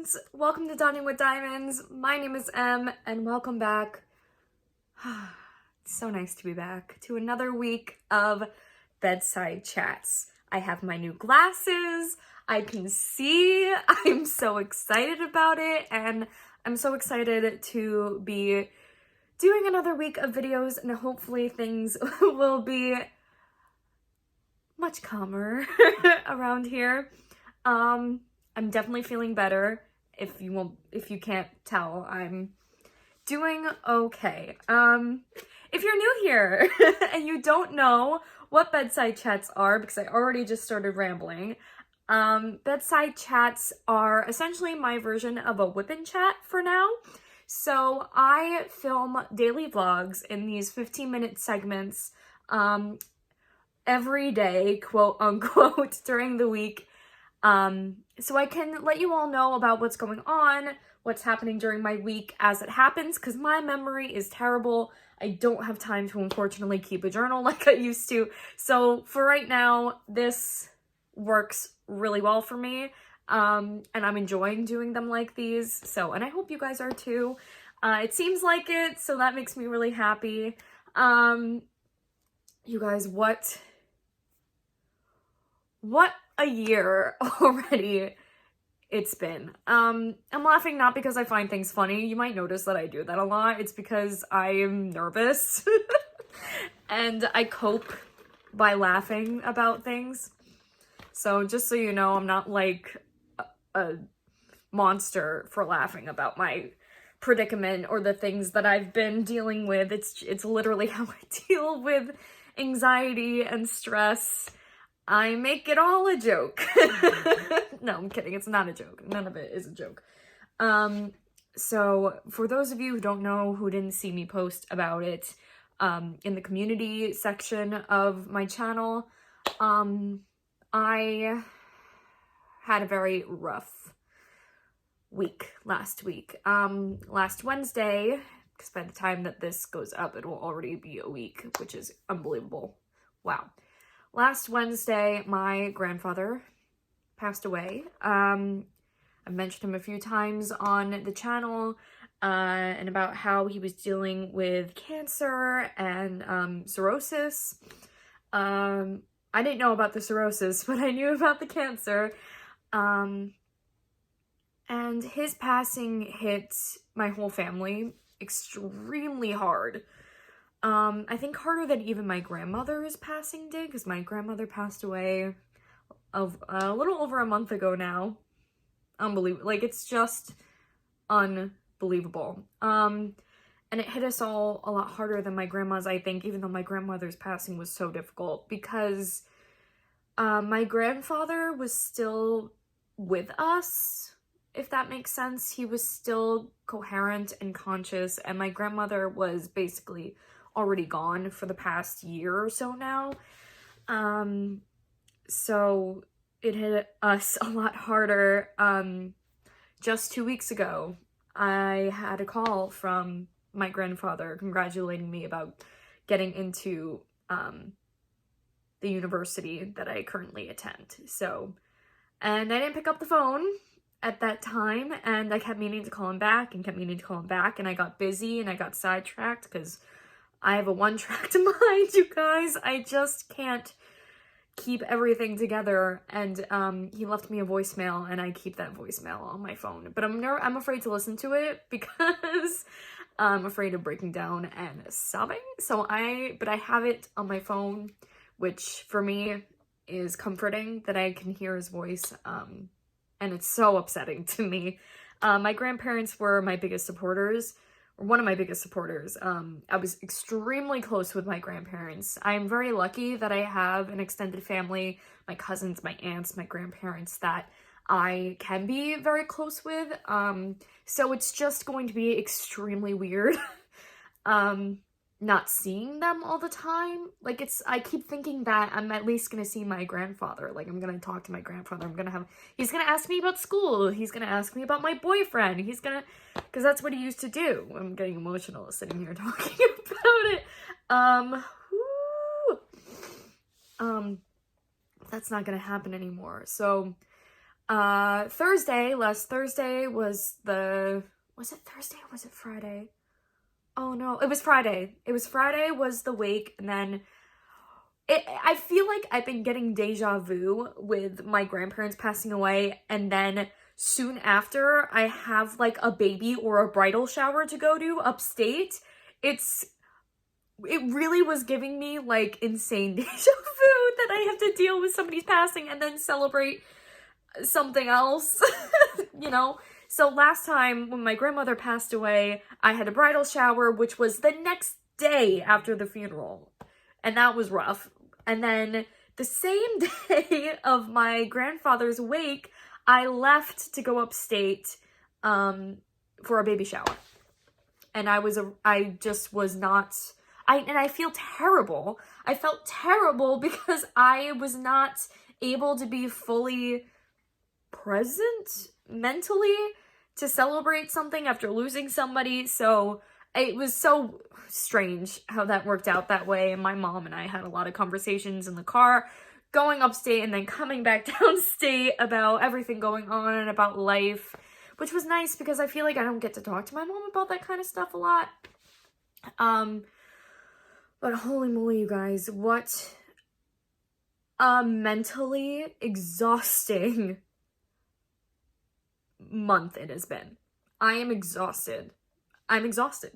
friends! Welcome to Dining with Diamonds. My name is Em, and welcome back. It's so nice to be back to another week of bedside chats. I have my new glasses. I can see. I'm so excited about it, and I'm so excited to be doing another week of videos, and hopefully things will be much calmer around here. I'm definitely feeling better. If you can't tell, I'm doing okay. If you're new here and you don't know what bedside chats are, because I already just started rambling, bedside chats are essentially my version of a whip-in chat for now. So I film daily vlogs in these 15-minute segments every day, quote unquote, during the week. So I can let you all know about what's going on, what's happening during my week as it happens, because my memory is terrible. I don't have time to, unfortunately, keep a journal like I used to. So for right now, this works really well for me, and I'm enjoying doing them like these. So, and I hope you guys are too. It seems like it, so that makes me really happy. You guys, what a year already it's been. I'm laughing not because I find things funny. You might notice that I do that a lot. It's because I am nervous and I cope by laughing about things. So just so you know, I'm not like a monster for laughing about my predicament or the things that I've been dealing with. It's literally how I deal with anxiety and stress. I make it all a joke. No, I'm kidding. It's not a joke. None of it is a joke. So for those of you who don't know, who didn't see me post about it, in the community section of my channel, I had a very rough week last week. Last Wednesday, because by the time that this goes up, it will already be a week, which is unbelievable. Wow. Last Wednesday, my grandfather passed away. I've mentioned him a few times on the channel, and about how he was dealing with cancer and cirrhosis. I didn't know about the cirrhosis, but I knew about the cancer. And his passing hit my whole family extremely hard. I think harder than even my grandmother's passing did, because my grandmother passed away of a little over a month ago now. Unbelievable. Like, it's just unbelievable. And it hit us all a lot harder than my grandma's, I think, even though my grandmother's passing was so difficult, because my grandfather was still with us, if that makes sense. He was still coherent and conscious, and my grandmother was basically already gone for the past year or so now. So it hit us a lot harder. Just 2 weeks ago, I had a call from my grandfather congratulating me about getting into the university that I currently attend. So, and I didn't pick up the phone at that time, and I kept meaning to call him back and kept meaning to call him back, and I got busy and I got sidetracked because I have a one-track mind, you guys. I just can't keep everything together, and he left me a voicemail, and I keep that voicemail on my phone. But I'm afraid to listen to it because I'm afraid of breaking down and sobbing. But I have it on my phone, which for me is comforting that I can hear his voice, and it's so upsetting to me. My grandparents were my biggest supporters. One of my biggest supporters. I was extremely close with my grandparents. I'm very lucky that I have an extended family, my cousins, my aunts, my grandparents, that I can be very close with. So it's just going to be extremely weird not seeing them all the time. Like, I keep thinking that I'm at least gonna see my grandfather. Like, I'm gonna talk to my grandfather. He's gonna ask me about school. He's gonna ask me about my boyfriend. Because that's what he used to do. I'm getting emotional sitting here talking about it. That's not gonna happen anymore. So, Last Thursday was it Thursday or was it Friday? Oh no, it was Friday. Friday was the wake, and then I feel like I've been getting deja vu with my grandparents passing away, and then soon after I have like a baby or a bridal shower to go to upstate. It really was giving me like insane deja vu that I have to deal with somebody's passing and then celebrate something else, you know? So last time when my grandmother passed away, I had a bridal shower, which was the next day after the funeral. And that was rough. And then the same day of my grandfather's wake, I left to go upstate for a baby shower. And I just was not, and I feel terrible. I felt terrible because I was not able to be fully present mentally to celebrate something after losing somebody. So it was so strange how that worked out that way. And my mom and I had a lot of conversations in the car going upstate and then coming back downstate about everything going on and about life, which was nice because I feel like I don't get to talk to my mom about that kind of stuff a lot. But holy moly, you guys, what a mentally exhausting month it has been. I am exhausted. I'm exhausted.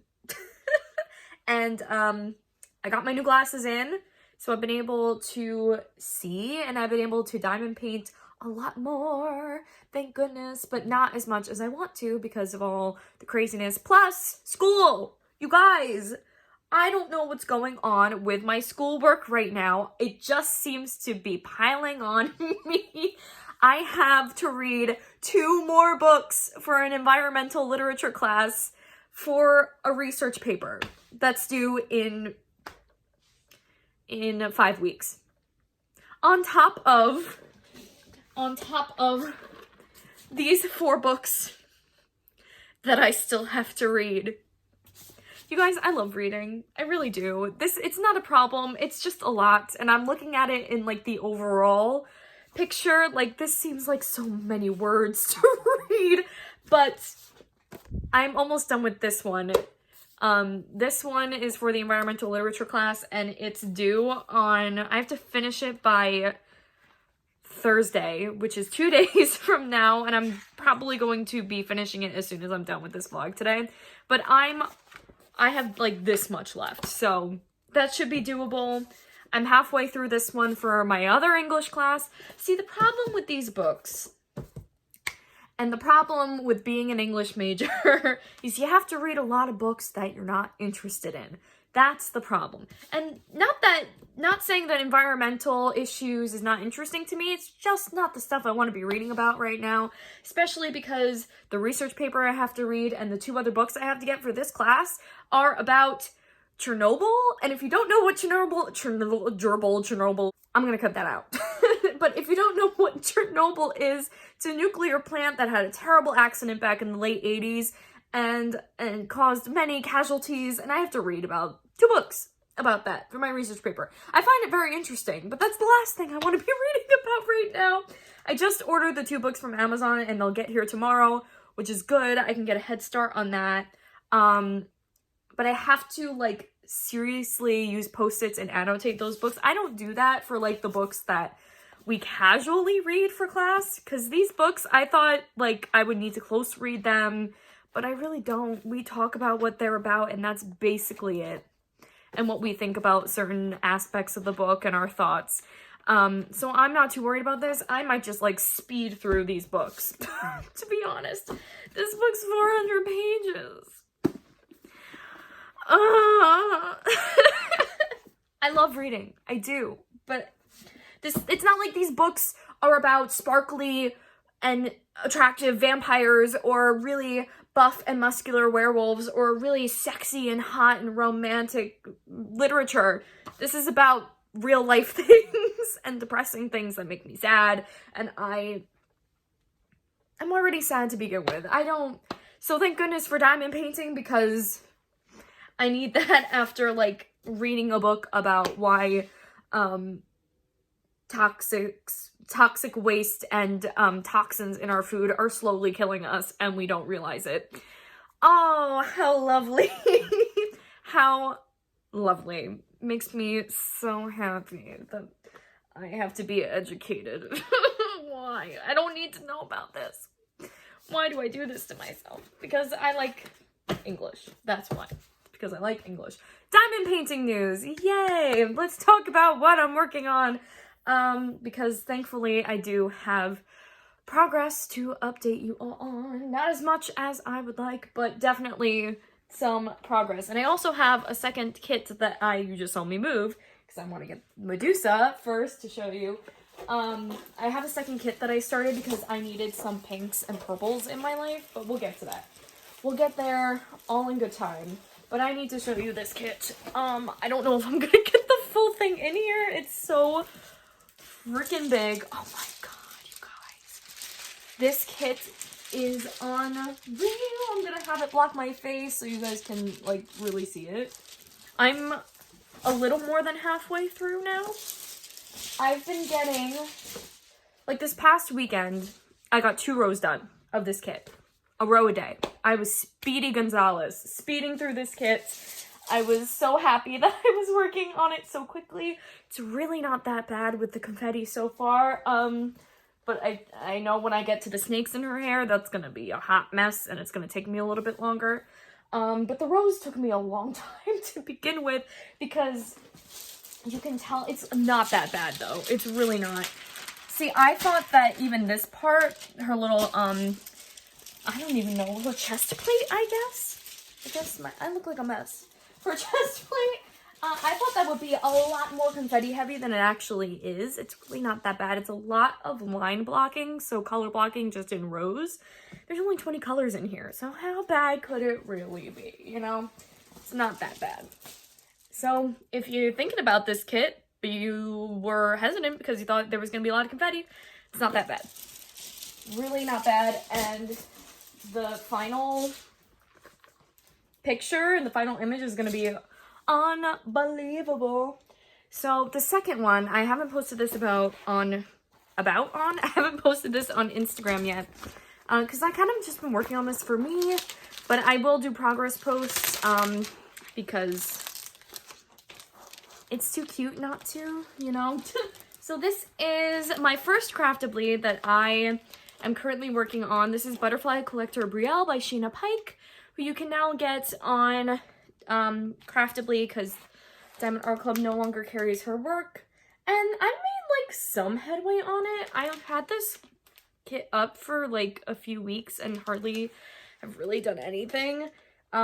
And I got my new glasses in, so I've been able to see, and I've been able to diamond paint a lot more, thank goodness, but not as much as I want to because of all the craziness. Plus, school! You guys, I don't know what's going on with my schoolwork right now. It just seems to be piling on me. I have to read 2 more books for an environmental literature class for a research paper that's due in 5 weeks. On top of these 4 books that I still have to read. You guys, I love reading. I really do. It's not a problem. It's just a lot. And I'm looking at it in like the overall picture. Like, this seems like so many words to read, but I'm almost done with this one. This one is for the environmental literature class, and it's due on, I have to finish it by Thursday, which is 2 days from now, and I'm probably going to be finishing it as soon as I'm done with this vlog today. But I have like this much left, so that should be doable. I'm halfway through this one for my other English class. See, the problem with these books, and the problem with being an English major, is you have to read a lot of books that you're not interested in. That's the problem. And not saying that environmental issues is not interesting to me, it's just not the stuff I want to be reading about right now, especially because the research paper I have to read and the 2 other books I have to get for this class are about Chernobyl. And if you don't know what Chernobyl, I'm gonna cut that out. But if you don't know what Chernobyl is, it's a nuclear plant that had a terrible accident back in the late 80s and caused many casualties, and I have to read about 2 books about that for my research paper. I find it very interesting, but that's the last thing I want to be reading about right now. I just ordered the 2 books from Amazon, and they'll get here tomorrow, which is good. I can get a head start on that. But I have to, like, seriously use Post-its and annotate those books. I don't do that for, like, the books that we casually read for class, because these books, I thought, like, I would need to close read them, but I really don't. We talk about what they're about, and that's basically it. And what we think about certain aspects of the book and our thoughts. So I'm not too worried about this. I might just, like, speed through these books, to be honest. This book's 400 pages. I love reading. I do. But it's not like these books are about sparkly and attractive vampires or really buff and muscular werewolves or really sexy and hot and romantic literature. This is about real life things and depressing things that make me sad, and I'm already sad to begin with. So thank goodness for diamond painting, because I need that after, like, reading a book about why toxic waste and toxins in our food are slowly killing us and we don't realize it. Oh, how lovely. How lovely. Makes me so happy that I have to be educated. Why? I don't need to know about this. Why do I do this to myself? Because I like English. That's why. Because I like English. Diamond painting news. Yay! Let's talk about what I'm working on. Because thankfully I do have progress to update you all on. Not as much as I would like, but definitely some progress. And I also have a second kit that you just saw me move, because I want to get Medusa first to show you. I have a second kit that I started because I needed some pinks and purples in my life, but we'll get to that. We'll get there all in good time. But I need to show you this kit. I don't know if I'm gonna get the full thing in here. It's so freaking big. Oh my god, you guys. This kit is unreal. I'm gonna have it block my face so you guys can, like, really see it. I'm a little more than halfway through now. I've been getting, like, this past weekend, I got 2 rows done of this kit. A row a day. I was Speedy Gonzalez, speeding through this kit. I was so happy that I was working on it so quickly. It's really not that bad with the confetti so far. But I know when I get to the snakes in her hair, that's gonna be a hot mess and it's gonna take me a little bit longer. But the rows took me a long time to begin with because you can tell it's not that bad though. It's really not. See, I thought that even this part, her little, I don't even know, her chest plate, I guess I look like a mess. Her chest plate, I thought that would be a lot more confetti heavy than it actually is. It's really not that bad. It's a lot of line blocking, so color blocking just in rows. There's only 20 colors in here, so how bad could it really be, you know? It's not that bad. So if you're thinking about this kit, but you were hesitant because you thought there was going to be a lot of confetti, it's not that bad. Really not bad, and the final picture and the final image is going to be unbelievable. So the second one, I haven't posted this I haven't posted this on Instagram yet, because I kind of just been working on this for me, but I will do progress posts, because it's too cute not to, you know? So this is my first Craftably that I am currently working on. This is Butterfly Collector Brielle by Sheena Pike, who you can now get on Craftably because Diamond Art Club no longer carries her work. And I made like some headway on it. I've had this kit up for like a few weeks and hardly have really done anything.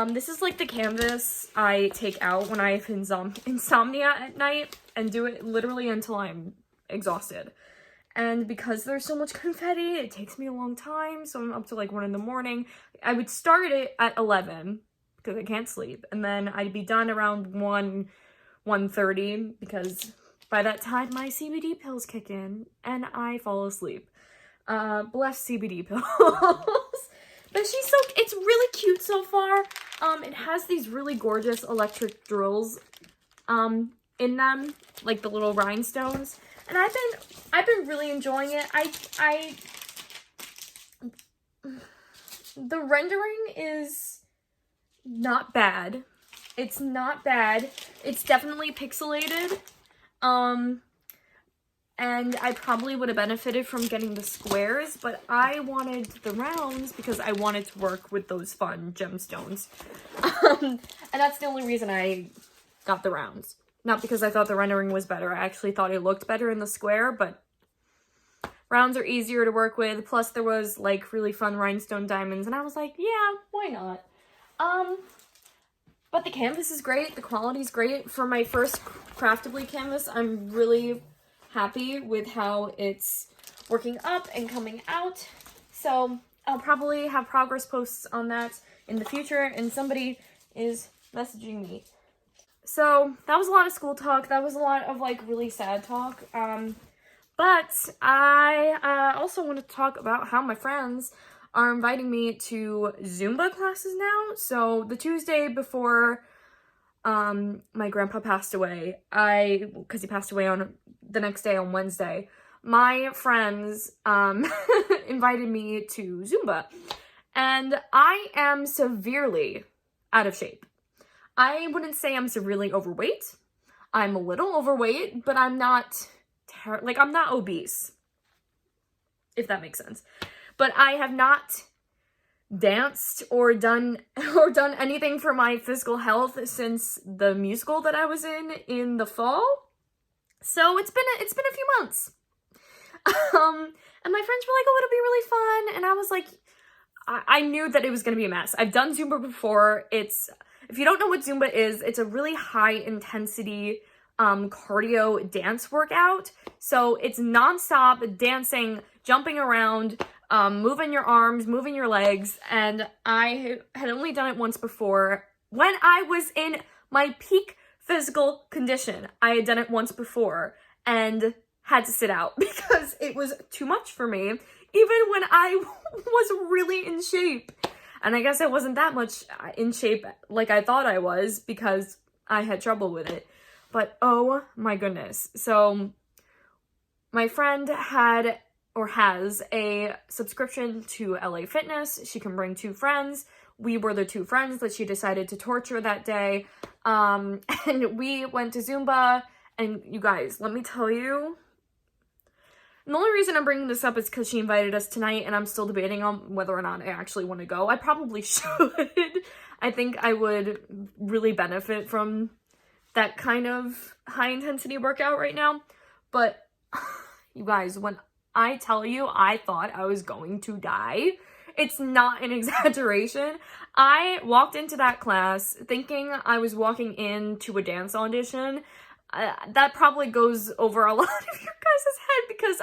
This is like the canvas I take out when I have insomnia at night and do it literally until I'm exhausted. And because there's so much confetti, it takes me a long time, so I'm up to like 1 in the morning. I would start it at 11 because I can't sleep, and then I'd be done around 1:30 because by that time my CBD pills kick in and I fall asleep. Bless CBD pills. But it's really cute so far. It has these really gorgeous electric drills in them, like the little rhinestones. And I've been really enjoying it. The rendering is not bad. It's not bad. It's definitely pixelated. And I probably would have benefited from getting the squares, but I wanted the rounds because I wanted to work with those fun gemstones. And that's the only reason I got the rounds. Not because I thought the rendering was better. I actually thought it looked better in the square, but rounds are easier to work with. Plus there was like really fun rhinestone diamonds and I was like, yeah, why not? But the canvas is great. The quality is great. For my first Craftably canvas, I'm really happy with how it's working up and coming out. So I'll probably have progress posts on that in the future, and somebody is messaging me. So that was a lot of school talk. That was a lot of like really sad talk. But I also want to talk about how my friends are inviting me to Zumba classes now. So the Tuesday before my grandpa passed away, because he passed away on the next day on Wednesday, my friends, invited me to Zumba, and I am severely out of shape. I wouldn't say I'm severely overweight. I'm a little overweight, but I'm not, I'm not obese, if that makes sense. But I have not danced or done anything for my physical health since the musical that I was in the fall. So it's been a few months. And my friends were like, oh, it'll be really fun. And I was like, I knew that it was going to be a mess. I've done Zumba before. If you don't know what Zumba is, it's a really high intensity cardio dance workout. So it's nonstop dancing, jumping around, moving your arms, moving your legs. And I had only done it once before when I was in my peak physical condition. I had done it once before and had to sit out because it was too much for me, even when I was really in shape. And I guess I wasn't that much in shape like I thought I was because I had trouble with it. But oh my goodness. So my friend had or has a subscription to LA Fitness. She can bring 2 friends. We were the 2 friends that she decided to torture that day. And we went to Zumba. And you guys, let me tell you, the only reason I'm bringing this up is because she invited us tonight, and I'm still debating on whether or not I actually want to go. I probably should. I think I would really benefit from that kind of high-intensity workout right now. But, you guys, when I tell you I thought I was going to die, it's not an exaggeration. I walked into that class thinking I was walking into a dance audition. That probably goes over a lot of your guys' head because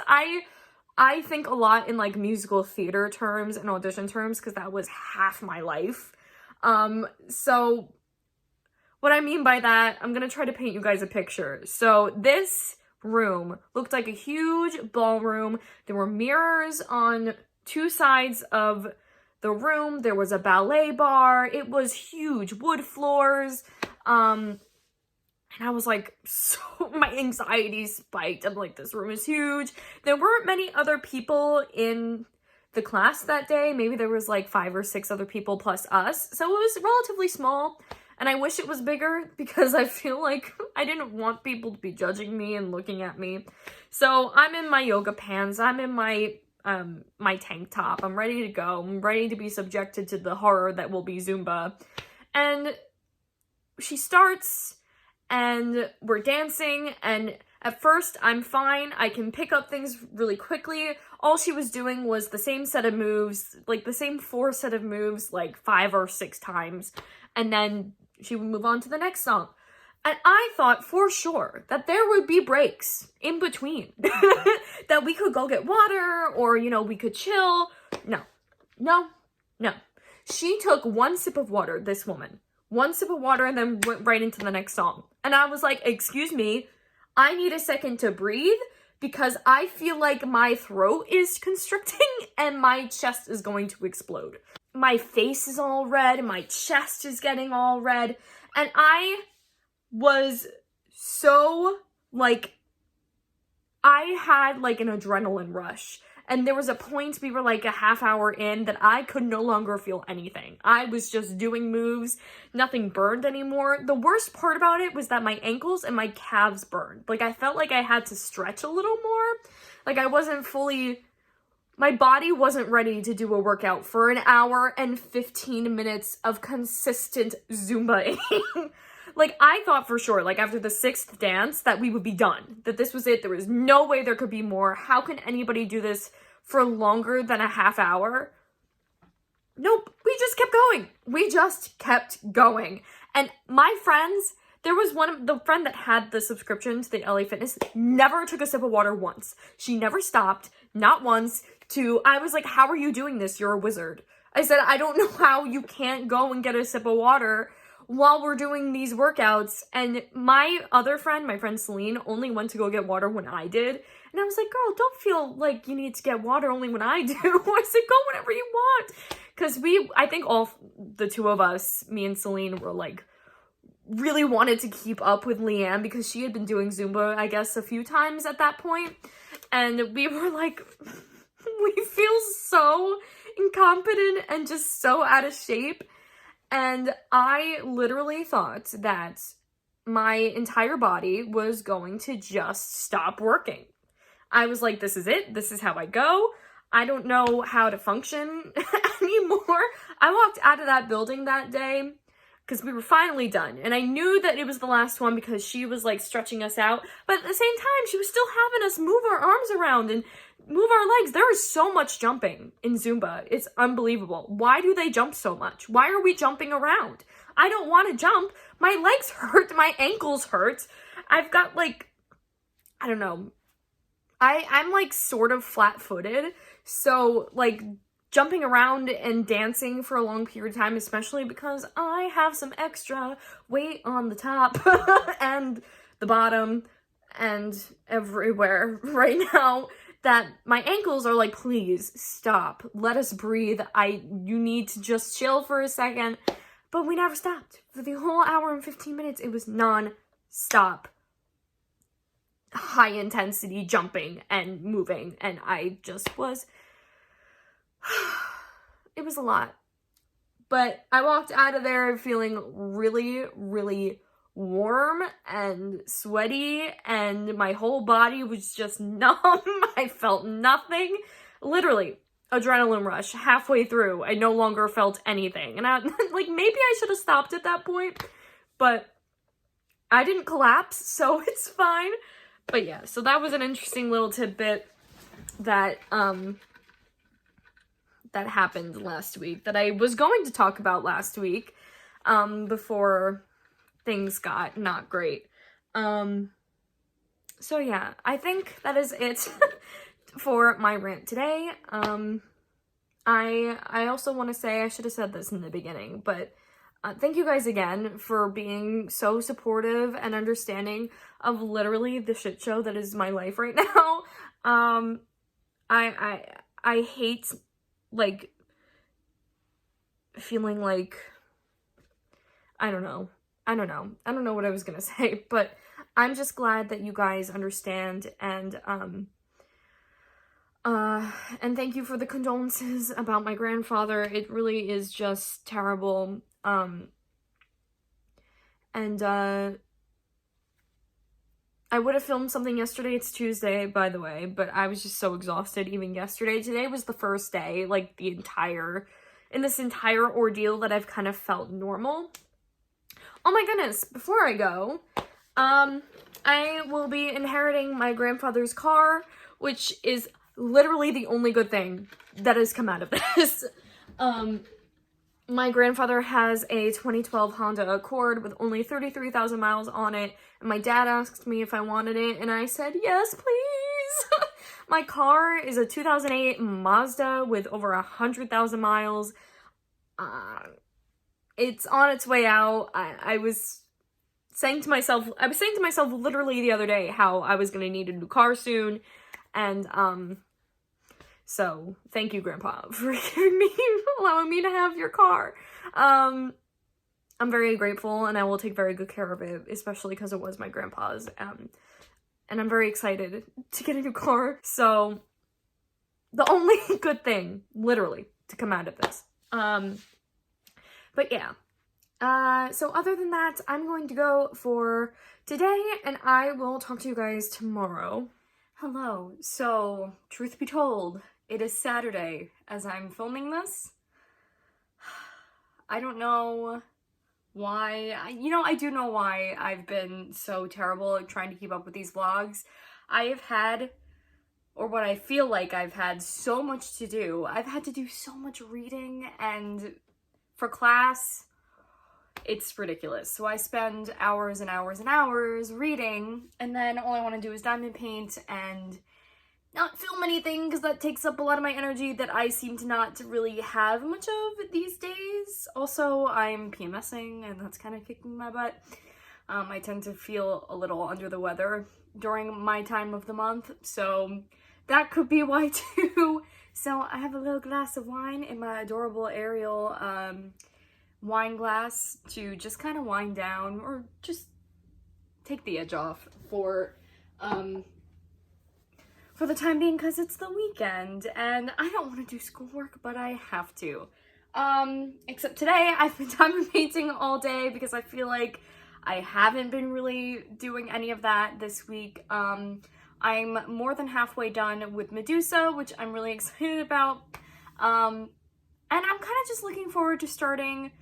I think a lot in like musical theater terms and audition terms because that was half my life. So what I mean by that, I'm gonna try to paint you guys a picture. So this room looked like a huge ballroom. There were mirrors on 2 sides of the room. There was a ballet bar. It was huge, wood floors. And I was like, so my anxiety spiked. I'm like, this room is huge. There weren't many other people in the class that day. Maybe there was like 5 or 6 other people plus us. So it was relatively small. And I wish it was bigger because I feel like I didn't want people to be judging me and looking at me. So I'm in my yoga pants. I'm in my my tank top. I'm ready to go. I'm ready to be subjected to the horror that will be Zumba. And she starts and we're dancing, and at first I'm fine. I can pick up things really quickly. All she was doing was the same set of moves, like the same 4 set of moves, like 5 or 6 times. And then she would move on to the next song. And I thought for sure that there would be breaks in between. That we could go get water or, you know, we could chill. No. She took 1 sip of water, this woman. 1 sip of water and then went right into the next song. And I was like, excuse me, I need a second to breathe because I feel like my throat is constricting and my chest is going to explode. My face is all red, my chest is getting all red, and I was so, like, I had, like, an adrenaline rush. And there was a point, we were like a half hour in, that I could no longer feel anything. I was just doing moves. Nothing burned anymore. The worst part about it was that my ankles and my calves burned. Like, I felt like I had to stretch a little more. Like, I wasn't fully... My body wasn't ready to do a workout for an hour and 15 minutes of consistent Zumba-ing. Like, I thought for sure, like, after the 6th dance, that we would be done. That this was it. There was no way there could be more. How can anybody do this for longer than a half hour? Nope. We just kept going. We just kept going. And my friends, there was the friend that had the subscription to the LA Fitness, never took a sip of water once. She never stopped, not once, I was like, how are you doing this? You're a wizard. I said, I don't know how you can't go and get a sip of water while we're doing these workouts. And my other friend, my friend Celine, only went to go get water when I did. And I was like, girl, don't feel like you need to get water only when I do. I said, go whenever you want. Because I think all the 2 of us, me and Celine, were like really wanted to keep up with Leanne because she had been doing Zumba, I guess, a few times at that point. And we were like, we feel so incompetent and just so out of shape. And I literally thought that my entire body was going to just stop working. I was like, this is it. This is how I go. I don't know how to function anymore. I walked out of that building that day because we were finally done. And I knew that it was the last one because she was like stretching us out. But at the same time, she was still having us move our arms around and move our legs. There is so much jumping in Zumba. It's unbelievable. Why do they jump so much? Why are we jumping around? I don't want to jump. My legs hurt. My ankles hurt. I've got like, I don't know. I'm like sort of flat-footed. So like jumping around and dancing for a long period of time, especially because I have some extra weight on the top and the bottom and everywhere right now, that my ankles are like, please stop. Let us breathe. You need to just chill for a second. But we never stopped. For the whole hour and 15 minutes, it was non-stop high intensity jumping and moving, and I just was, it was a lot. But I walked out of there feeling really, really warm and sweaty, and my whole body was just numb. I felt nothing. Literally, adrenaline rush halfway through. I no longer felt anything. And I, like, maybe I should have stopped at that point, but I didn't collapse, so it's fine. But yeah, so that was an interesting little tidbit that, that happened last week, that I was going to talk about last week, before things got not great. So yeah, I think that is it for my rant today. I also want to say, I should have said this in the beginning, but thank you guys again for being so supportive and understanding of literally the shit show that is my life right now. I hate, like, feeling like, I don't know what I was gonna say, but I'm just glad that you guys understand, and thank you for the condolences about my grandfather. It really is just terrible. I would have filmed something yesterday. It's Tuesday, by the way, but I was just so exhausted even yesterday. Today was the first day, like, in this entire ordeal that I've kind of felt normal. Oh my goodness, before I go, I will be inheriting my grandfather's car, which is literally the only good thing that has come out of this. My grandfather has a 2012 Honda Accord with only 33,000 miles on it, and my dad asked me if I wanted it, and I said, yes, please! My car is a 2008 Mazda with over 100,000 miles. It's on its way out. I was saying to myself literally the other day how I was gonna need a new car soon, and, so, thank you, Grandpa, for allowing me to have your car. I'm very grateful, and I will take very good care of it, especially because it was my grandpa's, and I'm very excited to get a new car. So, the only good thing, literally, to come out of this. But yeah. So other than that, I'm going to go for today, and I will talk to you guys tomorrow. Hello. So, truth be told, it is Saturday as I'm filming this. I don't know why. I do know why I've been so terrible at trying to keep up with these vlogs. I have had, or what I feel like I've had, so much to do. I've had to do so much reading, and for class, it's ridiculous. So I spend hours and hours and hours reading, and then all I want to do is diamond paint and not film anything, because that takes up a lot of my energy that I seem to not really have much of these days. Also, I'm PMSing, and that's kind of kicking my butt. I tend to feel a little under the weather during my time of the month, so that could be why too. So I have a little glass of wine in my adorable Ariel wine glass to just kind of wind down or just take the edge off for the time being, because it's the weekend and I don't want to do schoolwork, but I have to. Except today I've been diamond painting all day because I feel like I haven't been really doing any of that this week. I'm more than halfway done with Medusa, which I'm really excited about. And I'm kind of just looking forward to starting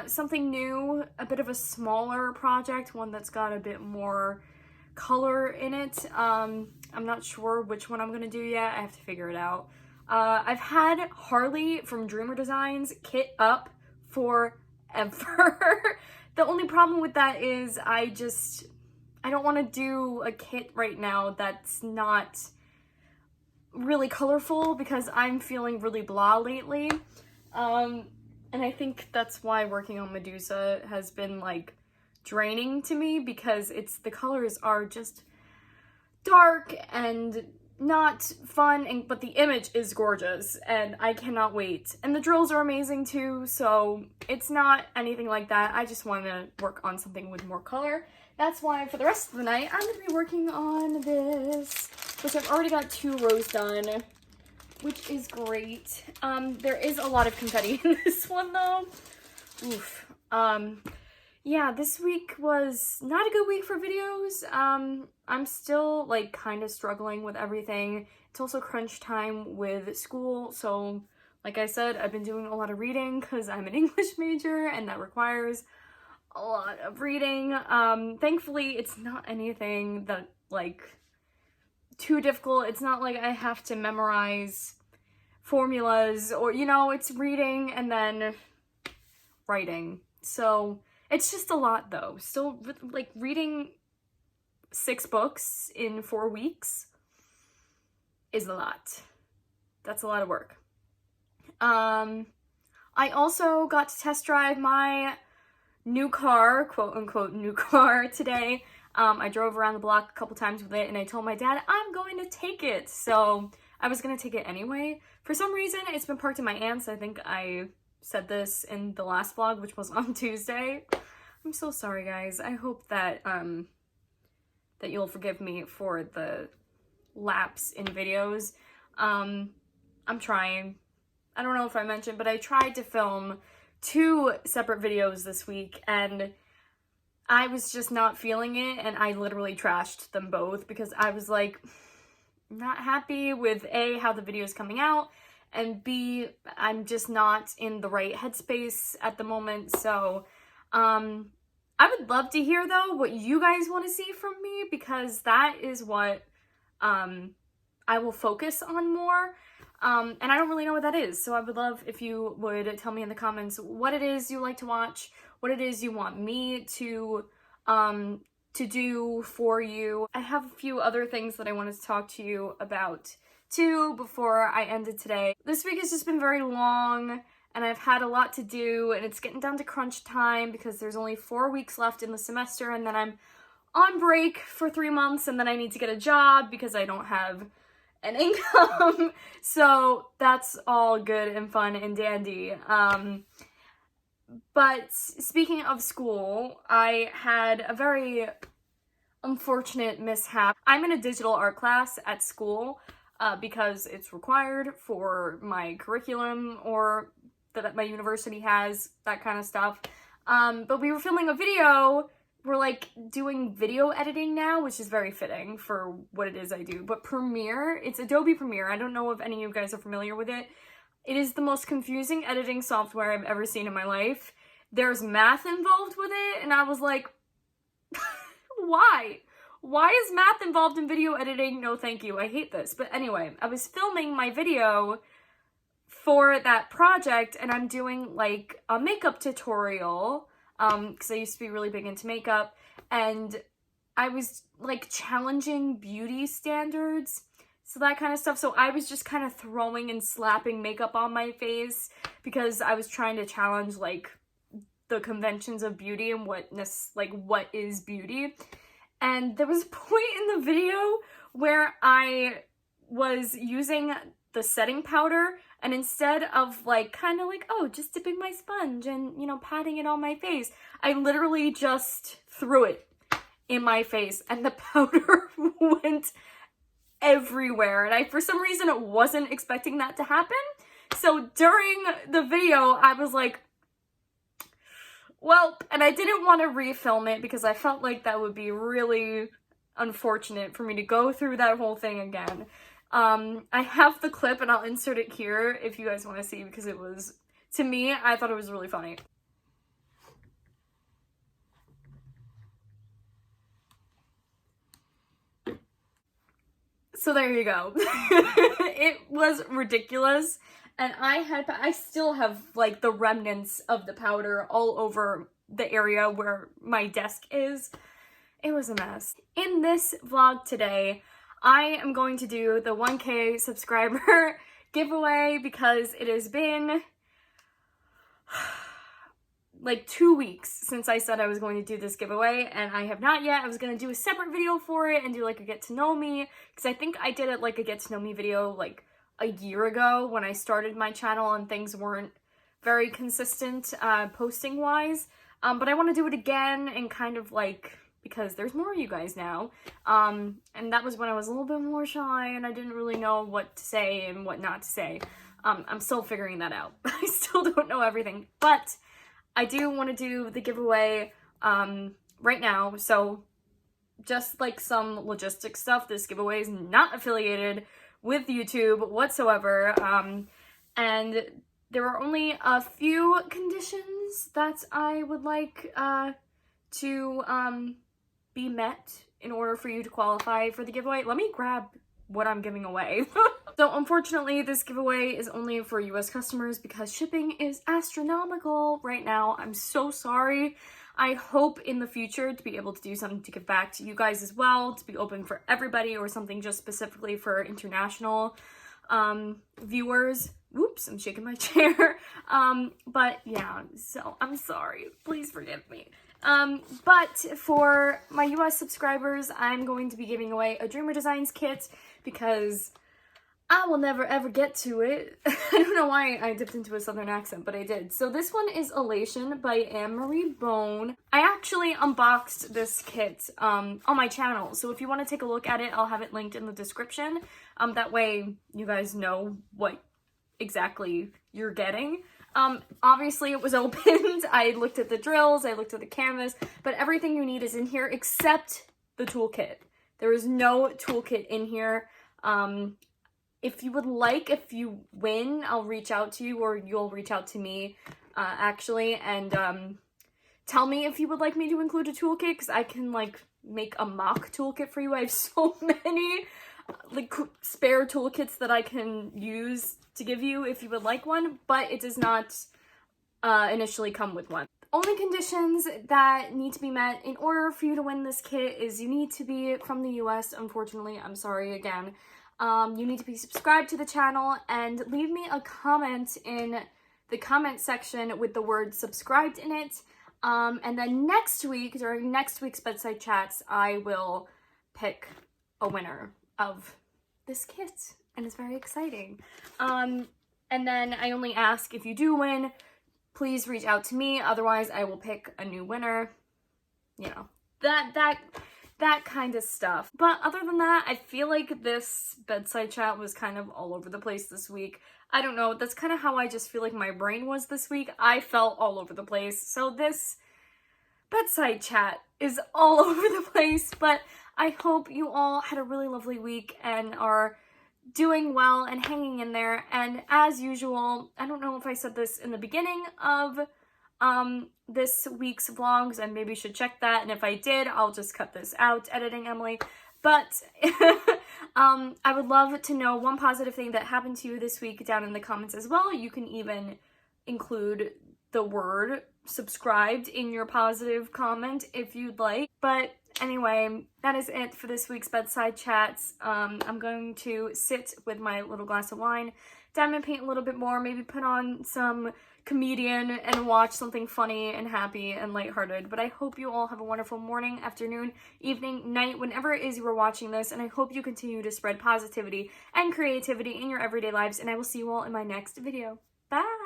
something new, a bit of a smaller project, one that's got a bit more color in it. I'm not sure which one I'm gonna do yet. I have to figure it out. I've had Harley from Dreamer Designs kit up forever. The only problem with that is I don't want to do a kit right now that's not really colorful because I'm feeling really blah lately. And I think that's why working on Medusa has been like draining to me, because the colors are just dark and not fun, but the image is gorgeous and I cannot wait. And the drills are amazing too, so it's not anything like that. I just want to work on something with more color. That's why for the rest of the night I'm going to be working on this, which I've already got 2 rows done, which is great. There is a lot of confetti in this one though. Oof. Yeah, this week was not a good week for videos. I'm still like kind of struggling with everything. It's also crunch time with school, so like I said, I've been doing a lot of reading because I'm an English major and that requires a lot of reading. Thankfully, it's not anything that like too difficult. It's not like I have to memorize formulas or, you know, it's reading and then writing. So it's just a lot though. Still, like, reading 6 books in 4 weeks is a lot. That's a lot of work. I also got to test drive my new car, quote unquote new car, today. I drove around the block a couple times with it and I told my dad I'm going to take it. So I was going to take it anyway. For some reason, it's been parked in my aunt's. I think I said this in the last vlog, which was on Tuesday. I'm so sorry, guys. I hope that that you'll forgive me for the lapse in videos. I'm trying. I don't know if I mentioned, but I tried to film 2 separate videos this week and I was just not feeling it, and I literally trashed them both because I was like not happy with A, how the video is coming out, and B, I'm just not in the right headspace at the moment. So I would love to hear though what you guys want to see from me, because that is what I will focus on more. And I don't really know what that is, so I would love if you would tell me in the comments what it is you like to watch, what it is you want me to do for you. I have a few other things that I wanted to talk to you about too before I ended today. This week has just been very long and I've had a lot to do, and it's getting down to crunch time because there's only 4 weeks left in the semester and then I'm on break for 3 months and then I need to get a job because I don't have an income. So that's all good and fun and dandy. But speaking of school, I had a very unfortunate mishap. I'm in a digital art class at school because it's required for my curriculum or that my university has, that kind of stuff. But we were filming a video. We're like doing video editing now, which is very fitting for what it is I do. But Premiere, it's Adobe Premiere. I don't know if any of you guys are familiar with it. It is the most confusing editing software I've ever seen in my life. There's math involved with it, and I was like, why? Why is math involved in video editing? No, thank you. I hate this. But anyway, I was filming my video for that project, and I'm doing like a makeup tutorial, because I used to be really big into makeup, and I was like challenging beauty standards, so that kind of stuff. So I was just kind of throwing and slapping makeup on my face because I was trying to challenge like the conventions of beauty and what is beauty. And there was a point in the video where I was using the setting powder And instead of like kind of like, oh, just dipping my sponge and, you know, patting it on my face, I literally just threw it in my face and the powder went everywhere. And I, for some reason, wasn't expecting that to happen. So during the video, I was like, well, and I didn't want to refilm it because I felt like that would be really unfortunate for me to go through that whole thing again. I have the clip and I'll insert it here if you guys want to see, because it was, to me, I thought it was really funny. So there you go. It was ridiculous. And I still have like the remnants of the powder all over the area where my desk is. It was a mess. In this vlog today, I am going to do the 1K subscriber giveaway because it has been like 2 weeks since I said I was going to do this giveaway, and I have not yet. I was going to do a separate video for it and do like a get to know me, because I think I did it like a get to know me video like a year ago when I started my channel and things weren't very consistent posting wise. But I want to do it again and kind of like, because there's more of you guys now. And that was when I was a little bit more shy and I didn't really know what to say and what not to say. I'm still figuring that out. I still don't know everything, but I do want to do the giveaway right now. So just like some logistic stuff, this giveaway is not affiliated with YouTube whatsoever. And there are only a few conditions that I would like to be met in order for you to qualify for the giveaway. Let me grab what I'm giving away. So unfortunately, this giveaway is only for US customers because shipping is astronomical right now. I'm so sorry. I hope in the future to be able to do something to give back to you guys as well, to be open for everybody, or something just specifically for international viewers. Whoops, I'm shaking my chair. But yeah, so I'm sorry. Please forgive me. But for my US subscribers, I'm going to be giving away a Dreamer Designs kit because I will never ever get to it. I don't know why I dipped into a southern accent, but I did. So this one is Elation by Anne-Marie Bone. I actually unboxed this kit on my channel, so if you want to take a look at it, I'll have it linked in the description. That way you guys know what exactly you're getting. Obviously it was opened. I looked at the drills, I looked at the canvas, but everything you need is in here except the toolkit. There is no toolkit in here. If you would like, if you win, I'll reach out to you, or you'll reach out to me, actually, and tell me if you would like me to include a toolkit, because I can, like, make a mock toolkit for you. I have so many, like, spare toolkits that I can use to give you if you would like one, but it does not initially come with one. Only conditions that need to be met in order for you to win this kit is you need to be from the US, unfortunately. I'm sorry again. You need to be subscribed to the channel and leave me a comment in the comment section with the word subscribed in it. And then next week, during next week's Bedside Chats, I will pick a winner of this kit, and it's very exciting. And then I only ask, if you do win, please reach out to me, otherwise I will pick a new winner. You know, that kind of stuff. But other than that, I feel like this bedside chat was kind of all over the place this week. I don't know, that's kind of how I just feel like my brain was this week. I felt all over the place. So this bedside chat is all over the place, but I hope you all had a really lovely week and are doing well and hanging in there. And as usual, I don't know if I said this in the beginning of this week's vlogs, and maybe should check that, and if I did, I'll just cut this out, editing Emily. But I would love to know one positive thing that happened to you this week down in the comments as well. You can even include the word subscribed in your positive comment if you'd like. But anyway, that is it for this week's Bedside Chats. I'm going to sit with my little glass of wine, diamond paint a little bit more, maybe put on some comedian and watch something funny and happy and lighthearted. But I hope you all have a wonderful morning, afternoon, evening, night, whenever it is you are watching this, and I hope you continue to spread positivity and creativity in your everyday lives, and I will see you all in my next video. Bye!